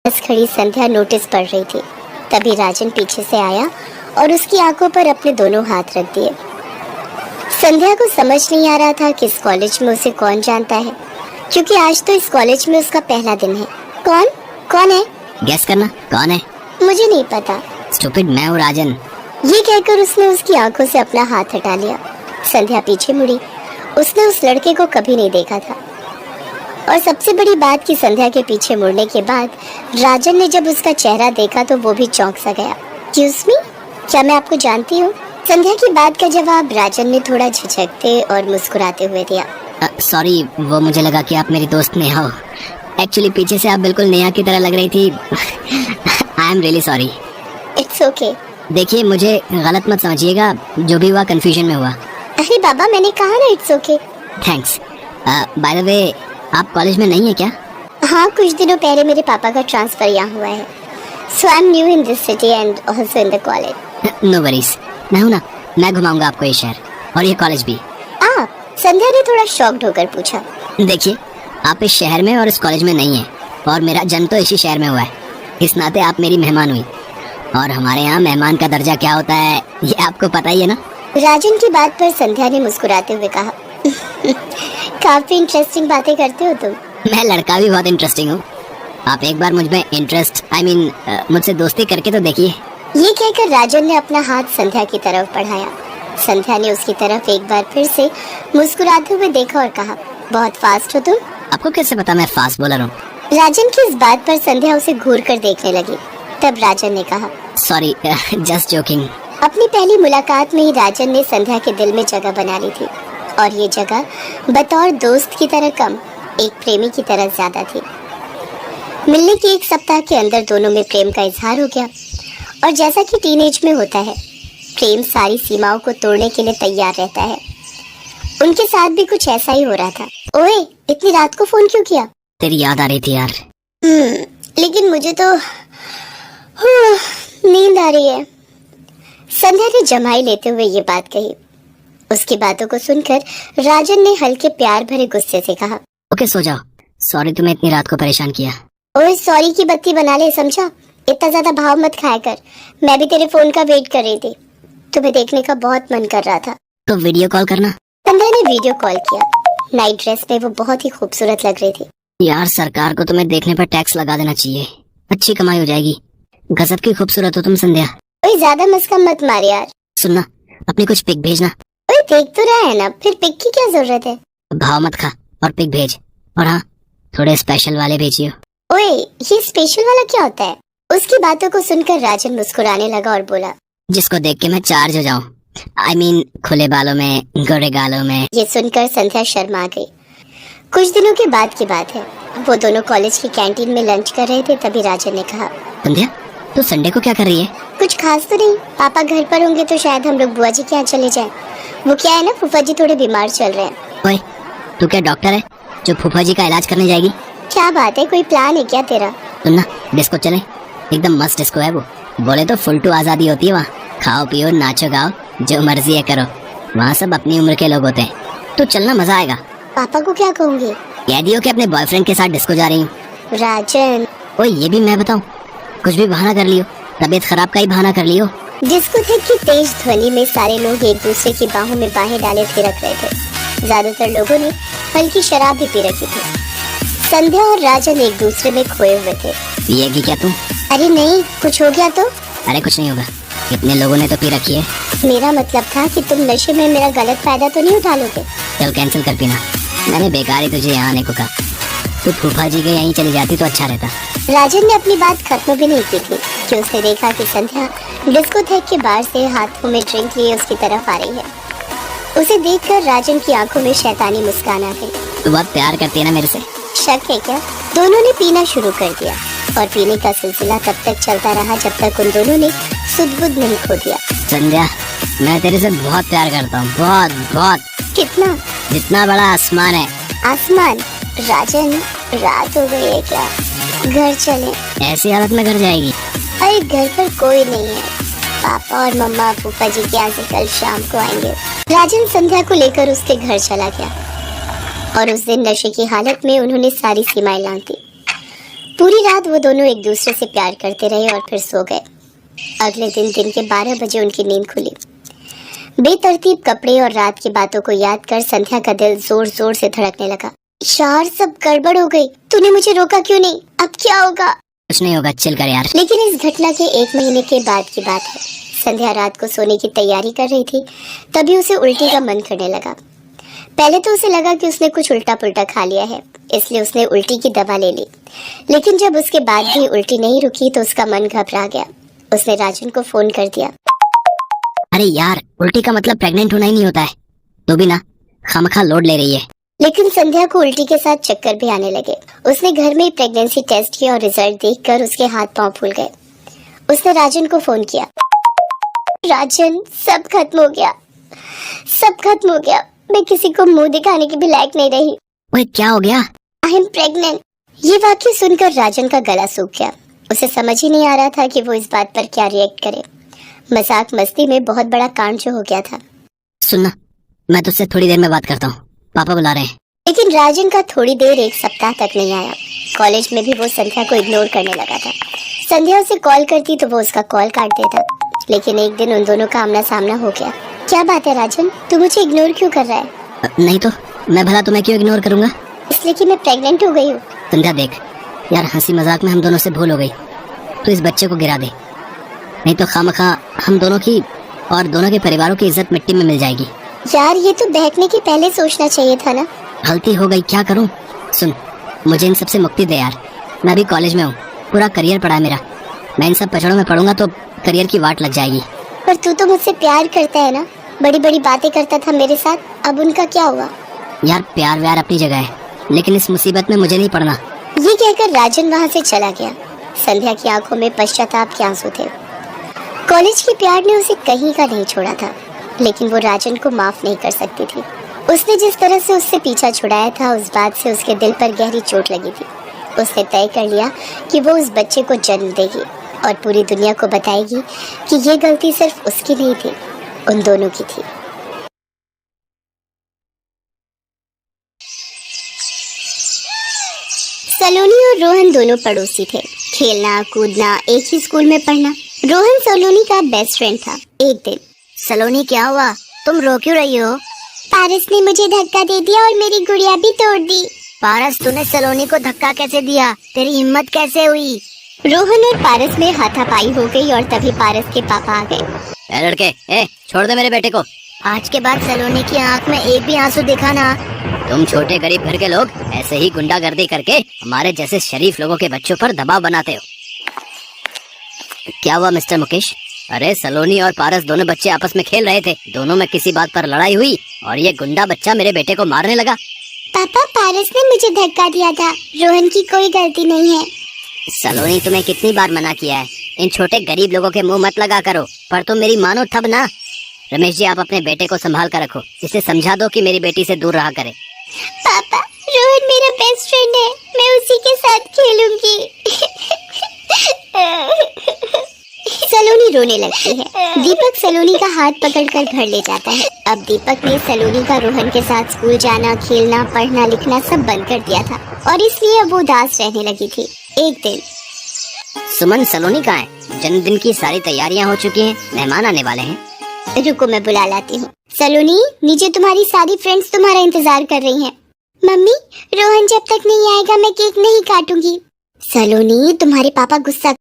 बस खड़ी संध्या नोटिस पढ़ रही थी। तभी राजन पीछे से आया और उसकी आंखों पर अपने दोनों हाथ रख दिए। संध्या को समझ नहीं आ रहा था कि इस कॉलेज में उसे कौन जानता है, क्योंकि आज तो इस कॉलेज में उसका पहला दिन है। कौन है? गेस करना कौन है। मुझे नहीं पता। स्टूपिड, मैं हूँ राजन। ये कहकर उसने उसकी आंखों से अपना हाथ हटा लिया। संध्या पीछे मुड़ी। उसने उस लड़के को कभी नहीं देखा था। और सबसे बड़ी बात कि संध्या के पीछे मुड़ने के बाद राजन ने जब उसका चेहरा देखा तो वो भी चौंक सा गया। एक्सक्यूज मी, क्या मैं आपको जानती हूँ? संध्या की बात का जवाब राजन ने थोड़ा झिझकते और मुस्कुराते हुए दिया। सॉरी, वो मुझे लगा कि आप मेरी दोस्त नेहा हो। एक्चुअली पीछे से आप बिल्कुल नेहा की तरह लग रही थी। I am really sorry. It's okay. देखिए, मुझे गलत मत समझिएगा, जो भी हुआ कंफ्यूजन में हुआ। अरे बाबा, मैंने कहा ना it's okay. Thanks. By the way, आप कॉलेज में नहीं है क्या? हाँ, कुछ दिनों पहले मेरे पापा का ट्रांसफर यहाँ हुआ है। So I am new in this city and also in the college. No worries, मैं हूँ ना, मैं घुमाऊंगा आपको ये शहर और ये कॉलेज भी। आप? संध्या ने थोड़ा शॉक्ड होकर पूछा। देखिए, आप इस शहर में और इस कॉलेज में नहीं है, और मेरा जन्म तो इसी शहर में हुआ है। इस नाते आप मेरी मेहमान हुई, और हमारे यहाँ मेहमान का दर्जा क्या होता है ये आपको पता ही है ना। राजन की बात पर संध्या ने मुस्कुराते हुए कहा, काफी इंटरेस्टिंग बातें करते हो तुम। मैं लड़का भी बहुत इंटरेस्टिंग हूँ। आप एक बार मुझ में इंटरेस्ट मुझसे दोस्ती करके तो देखिए। ये कहकर राजन ने अपना हाथ संध्या की तरफ बढ़ाया। संध्या ने उसकी तरफ एक बार फिर से मुस्कुराते हुए देखा और कहा, बहुत फास्ट हो तुम। आपको कैसे पता मैं फास्ट बॉलर हूँ? राजन की इस बात पर संध्या उसे घूर कर देखने लगी। तब राजन ने कहा, सॉरी, जस्ट जोकिंग। अपनी पहली मुलाकात में ही राजन ने संध्या के दिल में जगह बना ली थी, और ये जगह बतौर दोस्त की तरह कम, एक प्रेमी की तरह ज्यादा थी। मिलने के एक सप्ताह के अंदर दोनों में प्रेम का इजहार हो गया, और जैसा कि टीनेज में होता है, प्रेम सारी सीमाओं को तोड़ने के लिए तैयार रहता है। उनके साथ भी कुछ ऐसा ही हो रहा था। ओए, इतनी रात को फोन क्यों किया? तेरी याद आ रही थी यार। लेकिन मुझे तो नींद आ रही है। संध्या ने जमाई लेते हुए ये बात कही। उसकी बातों को सुनकर राजन ने हल्के प्यार भरे गुस्से से कहा, ओके, सो जाओ। सॉरी तुम्हें इतनी रात को परेशान किया। ओए, सॉरी की बत्ती बना ले, समझा? इतना ज्यादा भाव मत खाया कर। मैं भी तेरे फोन का वेट कर रही थी। तुम्हें देखने का बहुत मन कर रहा था। तो वीडियो कॉल करना। संध्या ने वीडियो कॉल किया। नाइट ड्रेस में वो बहुत ही खूबसूरत लग रही थी। यार, सरकार को तुम्हें देखने पर टैक्स लगा देना चाहिए, अच्छी कमाई हो जाएगी। गजब की खूबसूरत हो तुम संध्या। ओए, ज्यादा मस्का मत मार यार। सुनना, अपनी कुछ पिक भेजना। ओए, देख तो रहा है ना, फिर पिक की क्या जरूरत है? भाव मत खा और पिक भेज, और हाँ, थोड़े स्पेशल वाले भेजियो। ओए, ये स्पेशल वाला क्या होता है? उसकी बातों को सुनकर राजन मुस्कुराने लगा और बोला, जिसको देख के मैं चार्ज हो जाऊं। खुले बालों में, गोरे गालों में। ये सुनकर संध्या शर्मा गई। कुछ दिनों के बाद की बात है। वो दोनों कॉलेज की कैंटीन में लंच कर रहे थे। तभी राजन ने कहा, संध्या, तू संडे को क्या कर रही है? कुछ खास तो नहीं। पापा घर पर होंगे तो शायद हम लोग बुआ जी के यहाँ चले जाएं। वो क्या है ना, फूफा जी थोड़े बीमार चल रहे हैं। ओए, तू क्या डॉक्टर है जो फूफा जी का इलाज करने जाएगी? क्या बात है, कोई प्लान है क्या तेरा? सुनना, डिस्को चले, एकदम मस्त डिस्को है वो। बोले तो फुल टू आजादी होती है वहाँ। खाओ पियो नाचो गाओ, जो मर्जी है करो। वहाँ सब अपनी उम्र के लोग होते हैं। तो चलना, मजा आएगा। पापा को क्या कहूँगी? कह दियो कि अपने बॉयफ्रेंड के साथ डिस्को जा रही हूँ। राजन, ओए, ये भी मैं बताऊँ? कुछ भी बहाना कर लियो, तबीयत खराब का ही बहाना कर लियो। डिस्कोथेक की तेज ध्वनि में सारे लोग एक दूसरे की बाहों में बाहें डाले थिरक रहे थे। ज्यादातर लोगों ने हल्की शराब भी पी रखी थी। संध्या और राजन एक दूसरे में खोए हुए थे। पिएगी क्या तू? अरे नहीं, कुछ हो गया तो? अरे कुछ नहीं होगा, इतने लोगों ने तो पी रखी है। मेरा मतलब था कि तुम नशे में मेरा गलत फायदा तो नहीं उठा लोगे? चल कैंसिल कर पीना, मैंने बेकार ही तुझे यहाँ आने को कहा। तू फूफा जी के यहीं चली जाती तो अच्छा रहता। राजन ने अपनी बात खत्म भी नहीं की थी कि उसने देखा कि संध्या डिस्कोथेक के बाहर से हाथों में ड्रिंक लिए उसकी तरफ आ रही है। उसे देखकर राजन की आंखों में शैतानी मुस्कान आ गई। तू बहुत प्यार करती है ना मेरे से? शक है क्या? दोनों ने पीना शुरू कर दिया, और पीने का सिलसिला तब तक चलता रहा जब तक उन दोनों ने सुध-बुध नहीं खो दिया। संध्या, मैं तेरे से बहुत प्यार करता हूँ, बहुत बहुत। कितना? जितना बड़ा आसमान है। आसमान? राजन, रात हो गई है क्या? घर चले। ऐसी हालत में घर जाएगी? अरे घर पर कोई नहीं है। पापा और मम्मा फूफा जी के यहाँ से कल शाम को आएंगे। राजन संध्या को लेकर उसके घर चला गया, और उस दिन नशे की हालत में उन्होंने सारी सीमाएं लांघी। पूरी रात वो दोनों एक दूसरे से प्यार करते रहे और फिर सो गए। अगले दिन के 12 बजे उनकी नींद खुली। बेतरतीब कपड़े और रात की बातों को याद कर संध्या का दिल जोर जोर से धड़कने लगा। यार, सब गड़बड़ हो गई। तूने मुझे रोका क्यों नहीं? अब क्या होगा? कुछ नहीं होगा, चिल कर यार। लेकिन इस घटना के 1 महीने के बाद की बात है। संध्या रात को सोने की तैयारी कर रही थी, तभी उसे उल्टी का मन करने लगा। पहले तो उसे लगा कि उसने कुछ उल्टा पुल्टा खा लिया है, इसलिए उसने उल्टी की दवा ले ली। लेकिन जब उसके बाद भी उल्टी नहीं रुकी तो उसका मन घबरा गया। उसने राजन को फोन कर दिया। अरे यार, उल्टी का मतलब प्रेग्नेंट होना ही नहीं होता है। तो भी ना खामखा लोड ले रही है। लेकिन संध्या को उल्टी के साथ चक्कर भी आने लगे। उसने घर में प्रेगनेंसी टेस्ट किया और रिजल्ट देखकर उसके हाथ पांव फूल गए। उसने राजन को फोन किया। राजन, सब खत्म हो गया, सब खत्म हो गया। मैं किसी को मुंह दिखाने की भी लायक नहीं रही। ओए, क्या हो गया? I am pregnant. ये वाक्य सुनकर राजन का गला सूख गया। उसे समझ ही नहीं आ रहा था कि वो इस बात पर क्या रिएक्ट करे। मजाक मस्ती में बहुत बड़ा कांड जो हो गया था। सुनना, मैं तुझसे थोड़ी देर में बात करता हूँ, पापा बुला रहे हैं। लेकिन राजन का थोड़ी देर 1 सप्ताह तक नहीं आया। कॉलेज में भी वो संध्या को इग्नोर करने लगा था। संध्या उसे कॉल करती तो वो उसका कॉल काट देता। लेकिन एक दिन उन दोनों का आमना सामना हो गया। क्या बात है राजन, तू मुझे इग्नोर क्यों कर रहा है? नहीं तो मैं भला तुम्हें क्यों इग्नोर करूंगा? इसलिए कि मैं प्रेग्नेंट हो गई हूँ। संध्या देख यार, हंसी मजाक में हम दोनों से भूल हो गई। तू इस बच्चे को गिरा दे, नहीं तो खामखा हम दोनों की और दोनों के परिवारों की इज्जत मिट्टी में मिल जाएगी। यार, ये तो बहकने के पहले सोचना चाहिए था ना। गलती हो गई, क्या करूं? सुन, मुझे इन सब से मुक्ति दे यार। मैं अभी कॉलेज में हूँ, पूरा करियर पड़ा है मेरा। मैं इन सब पछड़ों में पड़ूंगा तो करियर की वाट लग जाएगी। पर तू तो मुझसे प्यार करता है ना, बड़ी बड़ी बातें करता था मेरे साथ, अब उनका क्या हुआ? यार, प्यार व्यार अपनी जगह है, लेकिन इस मुसीबत में मुझे नहीं पड़ना। ये कहकर राजन वहाँ से चला गया। संध्या की आंखों में पश्चाताप के आंसू थे। कॉलेज के प्यार ने उसे कहीं का नहीं छोड़ा था, लेकिन वो राजन को माफ नहीं कर सकती थी। उसने जिस तरह से उससे पीछा छुड़ाया था, उस बात से उसके दिल पर गहरी चोट लगी थी। उसने तय कर लिया कि वो उस बच्चे को जन्म देगी और पूरी दुनिया को बताएगी कि ये गलती सिर्फ उसकी नहीं थी, उन दोनों की थी। सलोनी और रोहन दोनों पड़ोसी थे। खेलना कूदना, एक ही स्कूल में पढ़ना। रोहन सलोनी का बेस्ट फ्रेंड था। एक दिन, सलोनी, क्या हुआ? तुम रो क्यों रही हो? पारस ने मुझे धक्का दे दिया और मेरी गुड़िया भी तोड़ दी। पारस, तूने सलोनी को धक्का कैसे दिया? तेरी हिम्मत कैसे हुई? रोहन और पारस में हाथापाई हो गई और तभी पारस के पापा आ गए। लड़के, छोड़ दे मेरे बेटे को। आज के बाद सलोनी की आंख में एक भी आंसू दिखा ना। तुम छोटे गरीब घर के लोग ऐसे ही गुंडागर्दी करके हमारे जैसे शरीफ लोगों के बच्चों पर दबाव बनाते हो। क्या हुआ मिस्टर मुकेश? अरे, सलोनी और पारस दोनों बच्चे आपस में खेल रहे थे, दोनों में किसी बात पर लड़ाई हुई और ये गुंडा बच्चा मेरे बेटे को मारने लगा। पापा, पारस ने मुझे धक्का दिया था, रोहन की कोई गलती नहीं है। सलोनी, तुम्हें कितनी बार मना किया है, इन छोटे गरीब लोगों के मुंह मत लगा करो, पर तुम मेरी मानो तब ना। रमेश जी, आप अपने बेटे को संभाल कर रखो, इसे समझा दो कि मेरी बेटी से दूर रहा करे। पापा, रोहन मेरा बेस्ट फ्रेंड है, मैं उसी के साथ खेलूंगी। सलोनी रोने लगती है। दीपक सलोनी का हाथ पकड़कर घर ले जाता है। अब दीपक ने सलोनी का रोहन के साथ स्कूल जाना, खेलना, पढ़ना, लिखना सब बंद कर दिया था और इसलिए अब वो उदास रहने लगी थी। एक दिन, सुमन, सलोनी कहाँ है? जन्मदिन की सारी तैयारियां हो चुकी हैं, मेहमान आने वाले हैं। रुको, मैं बुला लाती हूँ। सलोनी, नीचे तुम्हारी सारी फ्रेंड्स तुम्हारा इंतजार कर रही हैं। मम्मी, रोहन जब तक नहीं आएगा मैं केक नहीं काटूंगी। सलोनी, तुम्हारे पापा गुस्सा